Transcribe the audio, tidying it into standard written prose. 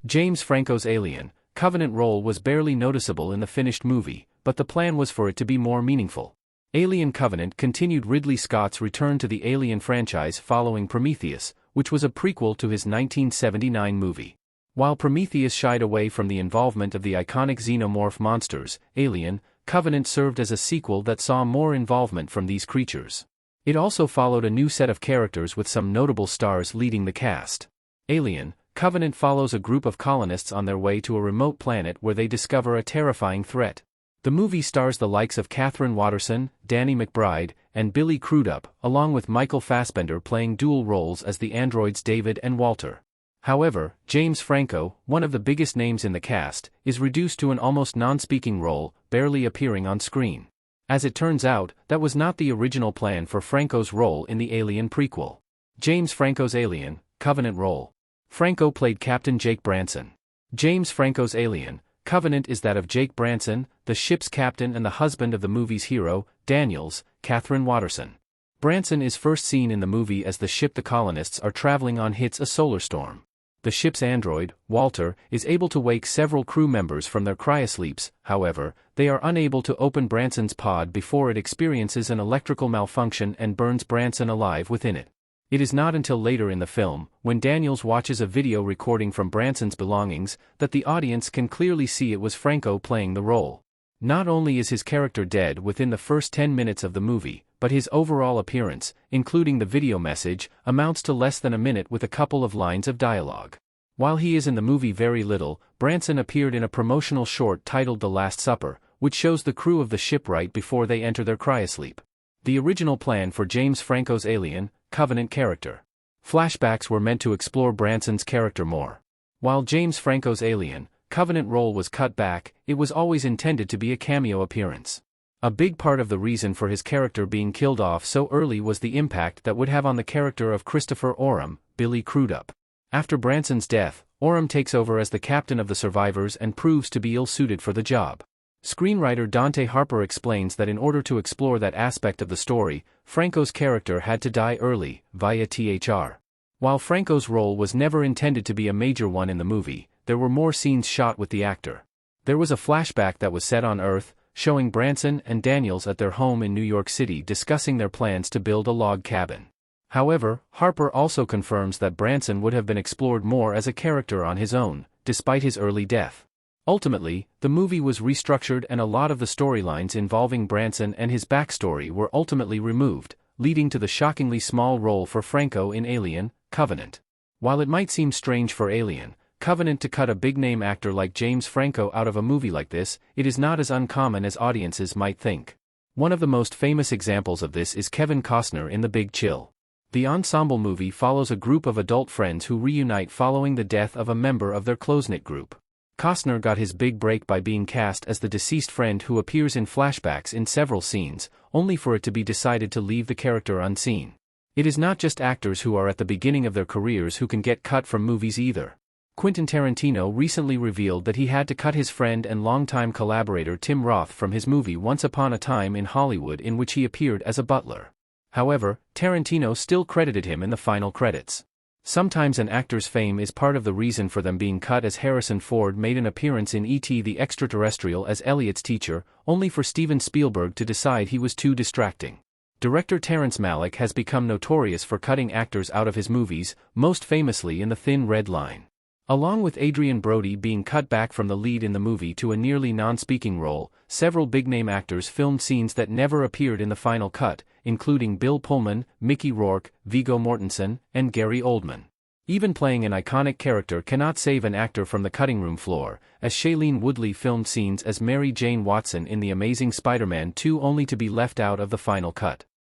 James Franco's Alien, Covenant role was barely noticeable in the finished movie, but the plan was for it to be more meaningful. Alien Covenant continued Ridley Scott's return to the Alien franchise following Prometheus, which was a prequel to his 1979 movie. While Prometheus shied away from the involvement of the iconic xenomorph monsters, Alien, Covenant served as a sequel that saw more involvement from these creatures. It also followed a new set of characters with some notable stars leading the cast. Alien, Covenant follows a group of colonists on their way to a remote planet where they discover a terrifying threat. The movie stars the likes of Katherine Waterston, Danny McBride, and Billy Crudup, along with Michael Fassbender playing dual roles as the androids David and Walter. However, James Franco, one of the biggest names in the cast, is reduced to an almost non-speaking role, barely appearing on screen. As it turns out, that was not the original plan for Franco's role in the Alien prequel. James Franco's Alien, Covenant role. Franco played Captain Jake Branson. James Franco's Alien, Covenant is that of Jake Branson, the ship's captain and the husband of the movie's hero, Daniels, Katherine Waterston. Branson is first seen in the movie as the ship the colonists are traveling on hits a solar storm. The ship's android, Walter, is able to wake several crew members from their cryosleeps. However, they are unable to open Branson's pod before it experiences an electrical malfunction and burns Branson alive within it. It is not until later in the film, when Daniels watches a video recording from Branson's belongings, that the audience can clearly see it was Franco playing the role. Not only is his character dead within the first 10 minutes of the movie, but his overall appearance, including the video message, amounts to less than a minute with a couple of lines of dialogue. While he is in the movie very little, Branson appeared in a promotional short titled The Last Supper, which shows the crew of the ship right before they enter their cryosleep. The original plan for James Franco's Alien, Covenant character. Flashbacks were meant to explore Branson's character more. While James Franco's Alien, Covenant role was cut back, it was always intended to be a cameo appearance. A big part of the reason for his character being killed off so early was the impact that would have on the character of Christopher Oram, Billy Crudup. After Branson's death, Oram takes over as the captain of the survivors and proves to be ill-suited for the job. Screenwriter Dante Harper explains that in order to explore that aspect of the story, Franco's character had to die early, via THR. While Franco's role was never intended to be a major one in the movie, there were more scenes shot with the actor. There was a flashback that was set on Earth, showing Branson and Daniels at their home in New York City discussing their plans to build a log cabin. However, Harper also confirms that Branson would have been explored more as a character on his own, despite his early death. Ultimately, the movie was restructured and a lot of the storylines involving Branson and his backstory were ultimately removed, leading to the shockingly small role for Franco in Alien, Covenant. While it might seem strange for Alien, Covenant to cut a big-name actor like James Franco out of a movie like this, it is not as uncommon as audiences might think. One of the most famous examples of this is Kevin Costner in The Big Chill. The ensemble movie follows a group of adult friends who reunite following the death of a member of their close-knit group. Costner got his big break by being cast as the deceased friend who appears in flashbacks in several scenes, only for it to be decided to leave the character unseen. It is not just actors who are at the beginning of their careers who can get cut from movies either. Quentin Tarantino recently revealed that he had to cut his friend and longtime collaborator Tim Roth from his movie Once Upon a Time in Hollywood, in which he appeared as a butler. However, Tarantino still credited him in the final credits. Sometimes an actor's fame is part of the reason for them being cut, as Harrison Ford made an appearance in E.T. the Extraterrestrial as Elliot's teacher, only for Steven Spielberg to decide he was too distracting. Director Terrence Malick has become notorious for cutting actors out of his movies, most famously in The Thin Red Line. Along with Adrian Brody being cut back from the lead in the movie to a nearly non-speaking role, several big-name actors filmed scenes that never appeared in the final cut, including Bill Pullman, Mickey Rourke, Viggo Mortensen, and Gary Oldman. Even playing an iconic character cannot save an actor from the cutting room floor, as Shailene Woodley filmed scenes as Mary Jane Watson in The Amazing Spider-Man 2 only to be left out of the final cut.